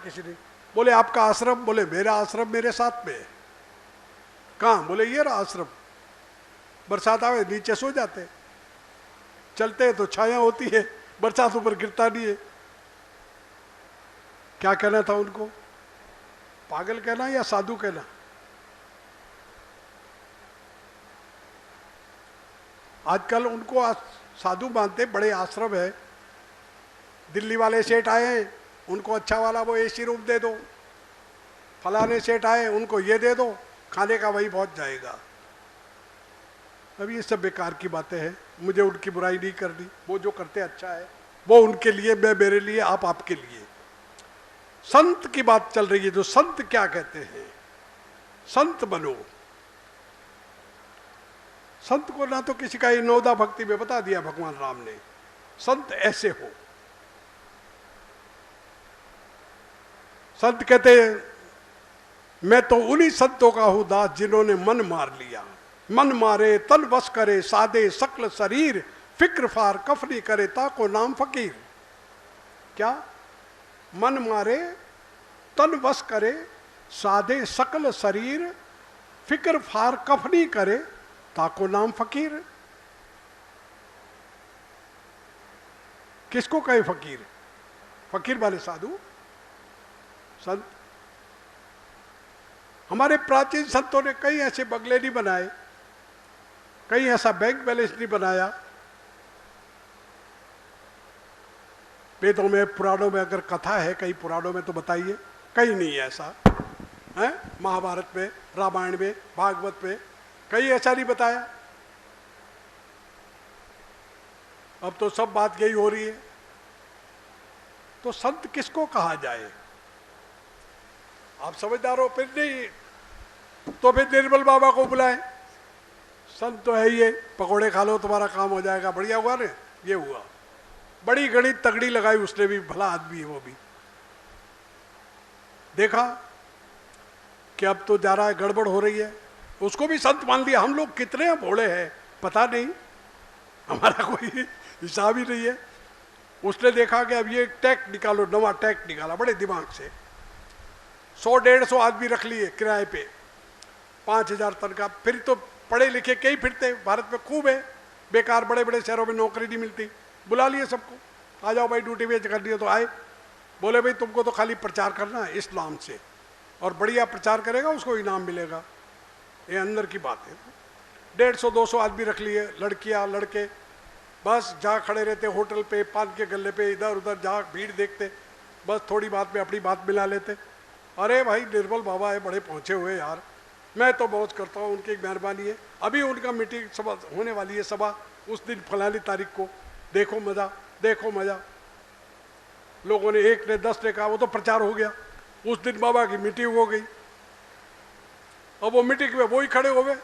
किसी ने बोले आपका आश्रम, बोले मेरा आश्रम मेरे साथ में है। कहाँ? बोले ये रहा आश्रम। बरसात आवे नीचे सो जाते, चलते हैं तो छाया होती है, बरसात ऊपर गिरता नहीं है। क्या कहना था उनको? पागल कहना या साधु कहना? आजकल उनको साधु मानते, बड़े आश्रम है। दिल्ली वाले सेठ आए हैं, उनको अच्छा वाला वो एसी रूम दे दो, फलाने सेठ आए उनको ये दे दो, खाने का वही पहुंच जाएगा। अब ये सब बेकार की बातें हैं, मुझे उनकी बुराई नहीं करनी, वो जो करते अच्छा है, वो उनके लिए, मैं मेरे लिए, आप आपके लिए। संत की बात चल रही है, जो संत क्या कहते हैं, संत बनो। संत को ना तो किसी का नौदा भक्ति में बता दिया भगवान राम ने, संत ऐसे हो। संत कहते हैं मैं तो उन्हीं संतों का हूं दास जिन्होंने मन मार लिया। मन मारे तन वश करे सादे सकल शरीर, फिक्र फार कफनी करे ताको नाम फकीर। क्या? मन मारे तन वश करे सादे सकल शरीर, फिक्र फार कफनी करे ताको नाम फकीर। किसको कहे फकीर? फकीर वाले साधु संत। हमारे प्राचीन संतों ने कई ऐसे बंगले नहीं बनाए, कहीं ऐसा बैंक बैलेंस नहीं बनाया। वेदों में, पुराणों में अगर कथा है कई पुराणों में तो बताइए, कहीं नहीं है ऐसा है। महाभारत में, रामायण में, भागवत में कहीं ऐसा नहीं बताया। अब तो सब बात यही हो रही है। तो संत किसको कहा जाए? आप समझदार हो? फिर नहीं तो फिर निर्मल बाबा को बुलाए। संत तो है ये, पकोड़े खा लो तुम्हारा काम हो जाएगा। बढ़िया हुआ ना, ये हुआ। बड़ी गणित तगड़ी लगाई उसने भी, भला आदमी है वो भी। देखा कि अब तो जा रहा है, गड़बड़ हो रही है, उसको भी संत मान लिया। हम लोग कितने भोले हैं पता नहीं, हमारा कोई हिसाब ही नहीं है। उसने देखा कि अब ये टैक निकालो, नवा टैक निकाला बड़े दिमाग से। 100-150 आदमी रख लिए किराए पे, 5000 तनख्वाह। फिर तो पढ़े लिखे कई फिरते भारत में खूब है, बेकार बड़े बड़े शहरों में नौकरी नहीं मिलती। बुला लिए सबको, आ जाओ भाई ड्यूटी पे कर दिया। तो आए, बोले भाई तुमको तो खाली प्रचार करना है इस्लाम से, और बढ़िया प्रचार करेगा उसको इनाम मिलेगा। ये अंदर की बात है। 150-200 आदमी रख लिए, लड़कियां लड़के, बस जहाँ खड़े रहते होटल पे, पान के गल्ले पे, इधर उधर जहाँ भीड़ देखते, बस थोड़ी बात में अपनी बात मिला लेते। अरे भाई निर्मल बाबा है, बड़े पहुँचे हुए यार, मैं तो बहुत करता हूँ, उनकी मेहरबानी है। अभी उनका मीटिंग सभा होने वाली है, सभा उस दिन फलानी तारीख को, देखो मजा, देखो मजा। लोगों ने, एक ने 10 ने कहा, वो तो प्रचार हो गया। उस दिन बाबा की मीटिंग हो गई। अब वो मीटिंग में वो ही खड़े हो गए,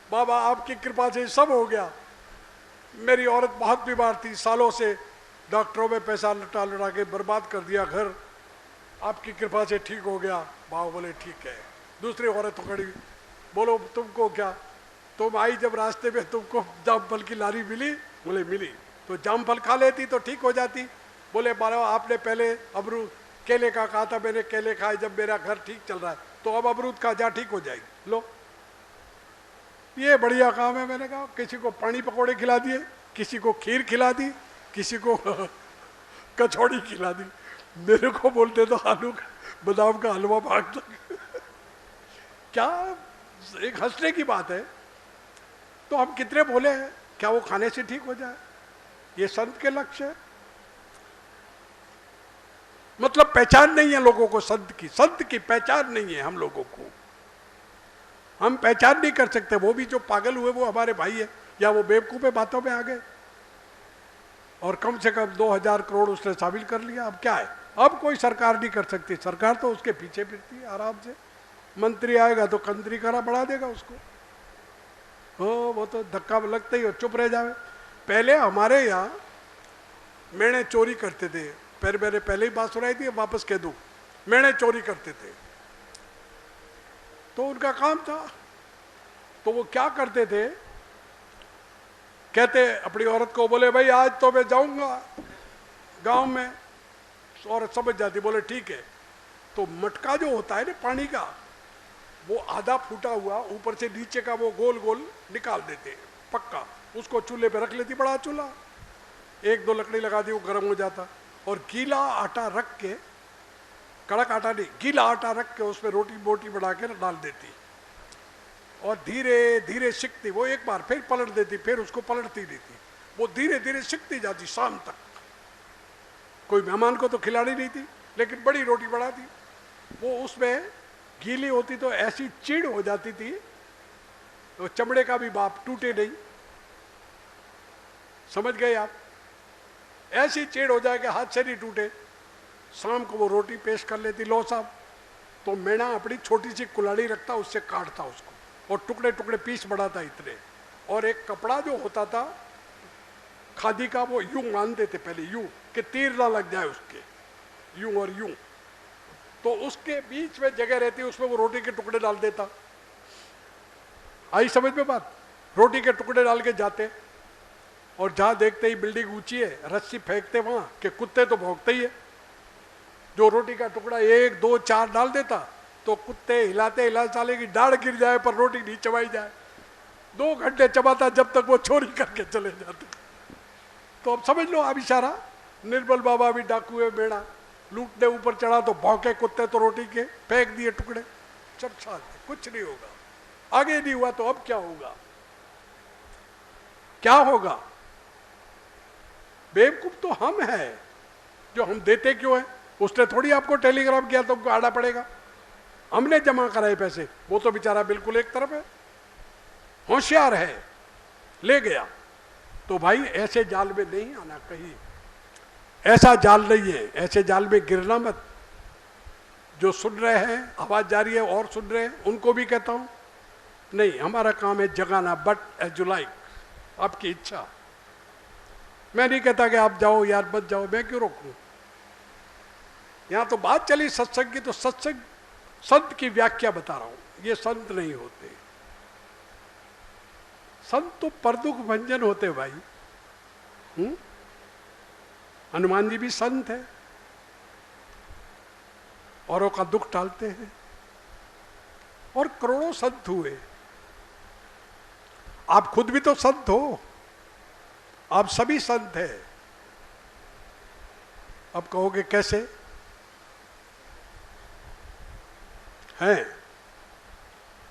बाबा आपकी कृपा से सब हो गया। मेरी औरत बहुत बीमार थी, सालों से डॉक्टरों में पैसा लुटा लुटा के बर्बाद कर दिया घर, आपकी कृपा से ठीक हो गया। बाबा बोले ठीक है। दूसरी औरत खड़ी, बोलो तुमको क्या, तुम आई जब रास्ते में तुमको जामफल की लारी मिली? बोले मिली, तो जामफल खा लेती तो ठीक हो जाती। बोले बाबा आपने पहले अमरूद केले का कहा था, मैंने केले खाए जब मेरा घर ठीक चल रहा है, तो अब अमरूद खा जा, ठीक हो जाएगी। लो ये बढ़िया काम है। मैंने कहा किसी को पानी पकौड़े खिला दिए, किसी को खीर खिला दी, किसी को कचौड़ी खिला दी, मेरे को बोलते तो आलू बादाम का हलवा भाग तक। क्या एक हंसने की बात है। तो हम कितने भोले हैं, क्या वो खाने से ठीक हो जाए? ये संत के लक्ष्य है। मतलब पहचान नहीं है लोगों को संत की, संत की पहचान नहीं है हम लोगों को, हम पहचान नहीं कर सकते। वो भी जो पागल हुए वो हमारे भाई है, या वो बेवकूफे बातों में आ गए, और कम से कम 2000 करोड़ उसने शामिल कर लिया। अब क्या है, अब कोई सरकार नहीं कर सकती, सरकार तो उसके पीछे फिरती है आराम से। मंत्री आएगा तो कंत्री करा बढ़ा देगा उसको, हो वो तो धक्का लगता ही और चुप रह जावे। पहले हमारे यहाँ मेणे चोरी करते थे, फिर मैंने पहले ही बात सुनाई थी, वापस कह दूं। मेणे चोरी करते थे तो उनका काम था, तो वो क्या करते थे, कहते अपनी औरत को, बोले भाई आज तो मैं जाऊंगा गांव में। औरत समझ जाती, बोले ठीक है। तो मटका जो होता है ना पानी का, वो आधा फूटा हुआ ऊपर से नीचे का वो गोल गोल निकाल देते हैं पक्का, उसको चूल्हे पे रख लेती, बड़ा चूल्हा, एक दो लकड़ी लगा दी, वो गर्म हो जाता, और गीला आटा रख के, कड़क आटा नहीं, गीला आटा रख के उसमें रोटी बोटी बना के डाल देती, और धीरे धीरे सिकती, वो एक बार फिर पलट देती, फिर उसको पलटती नहीं थी, वो धीरे धीरे सिकती जाती शाम तक। कोई मेहमान को तो खिलानी नहीं थी, लेकिन बड़ी रोटी बनाती, वो उसमें गीली होती तो ऐसी चिड़ हो जाती थी, तो चमड़े का भी बाप टूटे नहीं, समझ गए आप, ऐसी चिड़ हो जाए कि हाथ से नहीं टूटे। शाम को वो रोटी पेश कर लेती, लो साहब, तो मैना अपनी छोटी सी कुल्हाड़ी रखता, उससे काटता उसको और टुकड़े टुकड़े पीस बढ़ाता इतने, और एक कपड़ा जो होता था खादी का, वो यूं मान देते पहले, यूं कि तीर ना लग जाए उसके, यूं और यूं, तो उसके बीच में जगह रहती, उसमें वो रोटी के टुकड़े डाल देता। आई समझ में बात? रोटी के टुकड़े डाल के जाते, और जहां देखते ही बिल्डिंग ऊंची है, रस्सी फेंकते वहां कि कुत्ते तो भौंकते ही है, जो रोटी का टुकड़ा एक दो चार डाल देता तो कुत्ते हिलाते हिलाते साले की दाढ़ गिर जाए पर रोटी नहीं चबाई जाए, 2 घंटे चबाता जब तक वो चोरी करके चले जाते। तो अब समझ लो आप इशारा, निर्बल बाबा भी डाकू है, मेढ़ा लूटने ऊपर चढ़ा तो भौंके कुत्ते, तो रोटी के फेंक दिए टुकड़े, सब साथ, कुछ नहीं होगा। आगे नहीं हुआ तो अब क्या होगा? क्या होगा? बेवकूफ तो हम हैं, जो हम देते क्यों है? उसने थोड़ी आपको टेलीग्राम किया तो हमको आना पड़ेगा, हमने जमा कराए पैसे, वो तो बेचारा बिल्कुल एक तरफ है, होशियार है, ले गया। तो भाई ऐसे जाल में नहीं आना कहीं, ऐसा जाल नहीं है, ऐसे जाल में गिरना मत। जो सुन रहे हैं, आवाज जा रही है और सुन रहे हैं, उनको भी कहता हूं, नहीं, हमारा काम है जगाना, बट एज यू लाइक, आपकी इच्छा। मैं नहीं कहता कि आप जाओ यार मत जाओ, मैं क्यों रोकूं? यहां तो बात चली सत्संग की, तो सत्संग संत की व्याख्या बता रहा हूं, ये संत नहीं होते, संत तो परदुख भंजन होते भाई। हनुमान जी भी संत है, औरों का दुख टालते हैं, और करोड़ों संत हुए। आप खुद भी तो संत हो, आप सभी संत हैं। अब कहोगे कैसे हैं?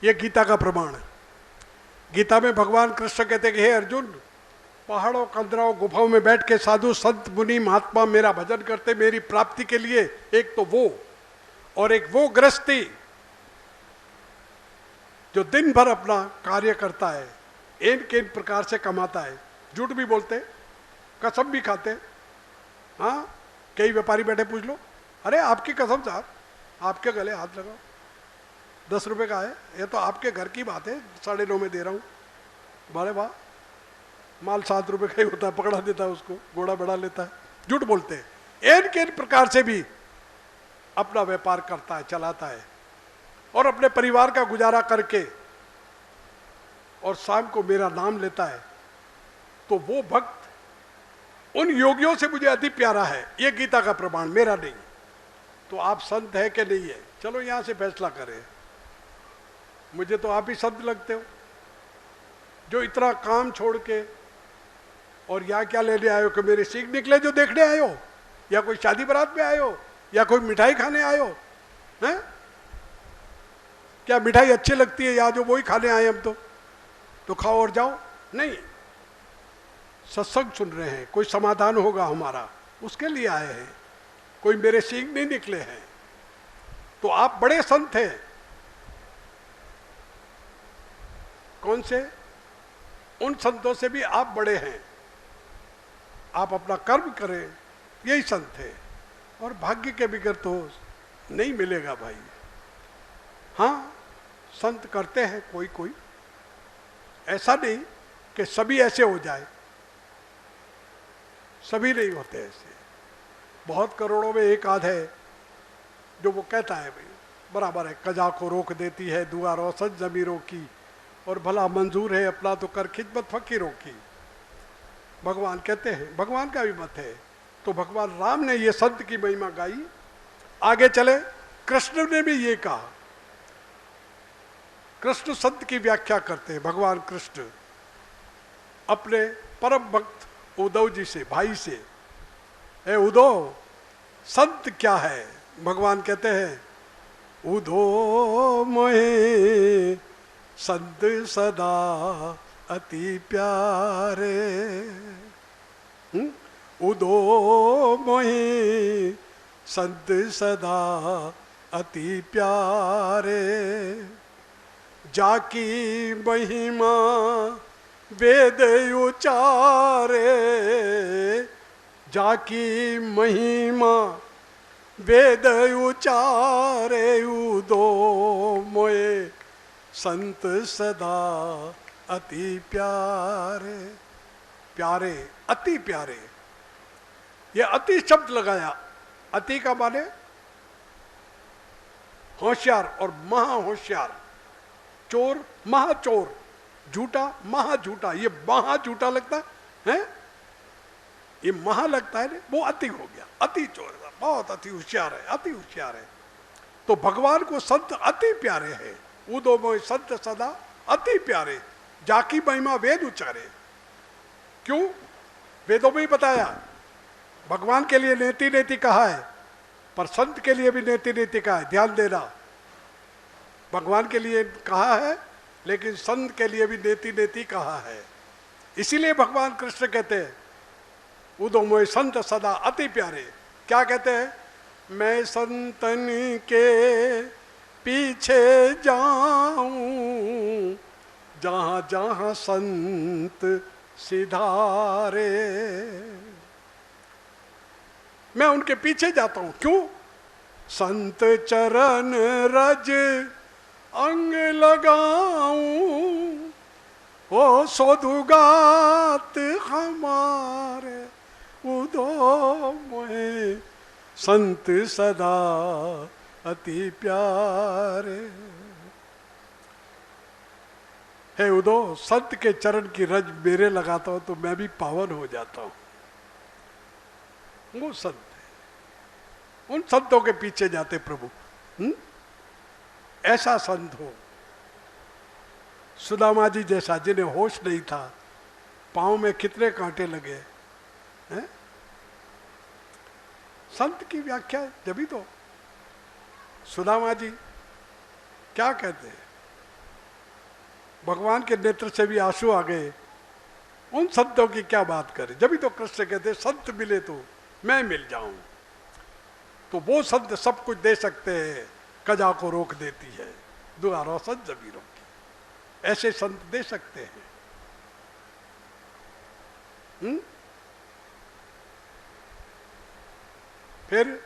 ये गीता का प्रमाण है। गीता में भगवान कृष्ण कहते कि हे अर्जुन, पहाड़ों कंदराओं गुफाओं में बैठ के साधु संत मुनि महात्मा मेरा भजन करते मेरी प्राप्ति के लिए, एक तो वो, और एक वो गृहस्थी जो दिन भर अपना कार्य करता है, इन के इन प्रकार से कमाता है, झूठ भी बोलते, कसम भी खाते। हाँ, कई व्यापारी बैठे, पूछ लो, अरे आपकी कसम साहब, आपके गले हाथ लगाओ, 10 रुपए का है, ये तो आपके घर की बात है, 9.5 में दे रहा हूँ। बारे वाह, माल 7 रुपए का ही होता है, पकड़ा देता है उसको, घोड़ा बढ़ा लेता है, झूठ बोलते हैं। इन के इन प्रकार से भी अपना व्यापार करता है, चलाता है, और अपने परिवार का गुजारा करके, और शाम को मेरा नाम लेता है। तो वो भक्त उन योगियों से मुझे अति प्यारा है, ये गीता का प्रमाण, मेरा नहीं। तो आप संत है कि नहीं है, चलो यहां से फैसला करें। मुझे तो आप ही संत लगते हो, जो इतना काम छोड़ के, और यहाँ क्या लेने आए हो कि मेरे सीख निकले जो देखने आए हो, या कोई शादी बारात में आए हो, या कोई मिठाई खाने आए हो? हैं? क्या मिठाई अच्छी लगती है या जो वही खाने आए हम तो खाओ और जाओ? नहीं, सत्संग सुन रहे हैं, कोई समाधान होगा हमारा, उसके लिए आए हैं, कोई मेरे सीख नहीं निकले हैं। तो आप बड़े संत हैं। कौन से? उन संतों से भी आप बड़े हैं। आप अपना कर्म करें, यही संत है, और भाग्य के बिगड़ तो नहीं मिलेगा भाई। हाँ, संत करते हैं कोई कोई, ऐसा नहीं कि सभी ऐसे हो जाए, सभी नहीं होते ऐसे। बहुत करोड़ों में एक आध है जो वो कहता है भाई बराबर है, कजा को रोक देती है दुआ रोशन जमीरों की, और भला मंजूर है अपना तो कर खिदमत फकीरों की। भगवान कहते हैं, भगवान का भी मत है। तो भगवान राम ने ये संत की महिमा गाई। आगे चले, कृष्ण ने भी ये कहा, कृष्ण संत की व्याख्या करते हैं, भगवान कृष्ण अपने परम भक्त उद्धव जी से, भाई से, ए उद्धव संत क्या है? भगवान कहते हैं, उद्धव मोहे संत सदा अति प्यारे, उद्धव मोहे संत सदा अति प्यारे, जाकी महिमा वेद उचारे, जाकी महिमा वेद उचारे, उद्धव मोए संत सदा अति प्यारे। प्यारे, अति प्यारे, ये अति शब्द लगाया। अति का माने होशियार और महा होशियार, चोर महाचोर, झूठा महाझूठा, ये महा झूठा लगता है, ये महा लगता है, वो अति हो गया, अति चोर, बहुत अति होशियार है, अति होशियार है। तो भगवान को संत अति प्यारे है। उद्धव मोहि संत सदा अति प्यारे, जाकी महिमा वेद उचारे। क्यों? वेदों में ही बताया, भगवान के लिए नेति नेति कहा है, पर संत के लिए भी नेति नेति कहा है। ध्यान देना, भगवान के लिए कहा है लेकिन संत के लिए भी नेति नेति कहा है। इसीलिए भगवान कृष्ण कहते हैं, उद्धव मोहि संत सदा अति प्यारे। क्या कहते हैं? मैं संतन के पीछे जाऊं, जहां जहां संत सिधारे। मैं उनके पीछे जाता हूं। क्यों? संत चरण रज अंग लगाऊं, ओ सोधुगात हमारे, उद्धव मोहे संत सदा अति प्यारे। हे उद्धव, संत के चरण की रज मेरे लगाता हूं तो मैं भी पावन हो जाता हूं। वो संत है, उन संतों के पीछे जाते प्रभु। ऐसा संत हो, सुदामा जी जैसा, जिन्हें होश नहीं था, पांव में कितने कांटे लगे हैं? संत की व्याख्या जब ही तो सुदामा जी क्या कहते हैं, भगवान के नेत्र से भी आंसू आ गए। उन संतों की क्या बात करें? जब ही तो कृष्ण कहते संत मिले तो मैं मिल जाऊं। तो वो संत सब कुछ दे सकते हैं, कजा को रोक देती है दुआ रोशन जमीरों की। ऐसे संत दे सकते हैं। फिर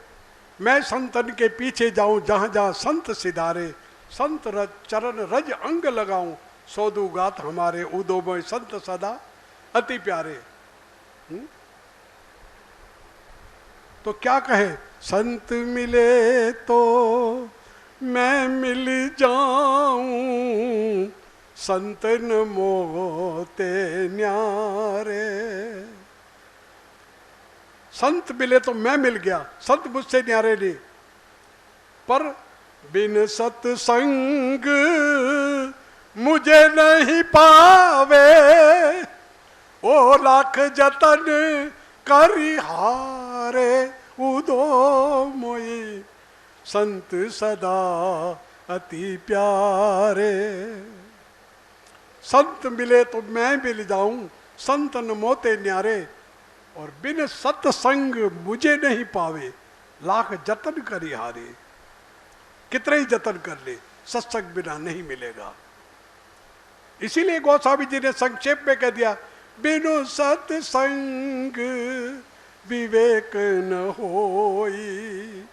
मैं संतन के पीछे जाऊं, जहां जहां संत सिधारे, संत रज चरण रज अंग लगाऊं, सौदू गात हमारे, उद्धव मोहि संत सदा अति प्यारे। तो क्या कहे? संत मिले तो मैं मिल जाऊं, संत न मोते न्यारे। संत मिले तो मैं मिल गया, संत मुझसे न्यारे नहीं। पर बिन सत्संग मुझे नहीं पावे, ओ लाख जतन करी हारे, उद्धव मोहि संत सदा अति प्यारे। संत मिले तो मैं मिल जाऊं, संत न मोते न्यारे, और बिन सत्संग मुझे नहीं पावे, लाख जतन करी हारे। कितने ही जतन कर ले, सत्संग बिना नहीं मिलेगा। इसीलिए गोस्वामी जी ने संक्षेप में कह दिया, बिनु सत्संग विवेक न होई।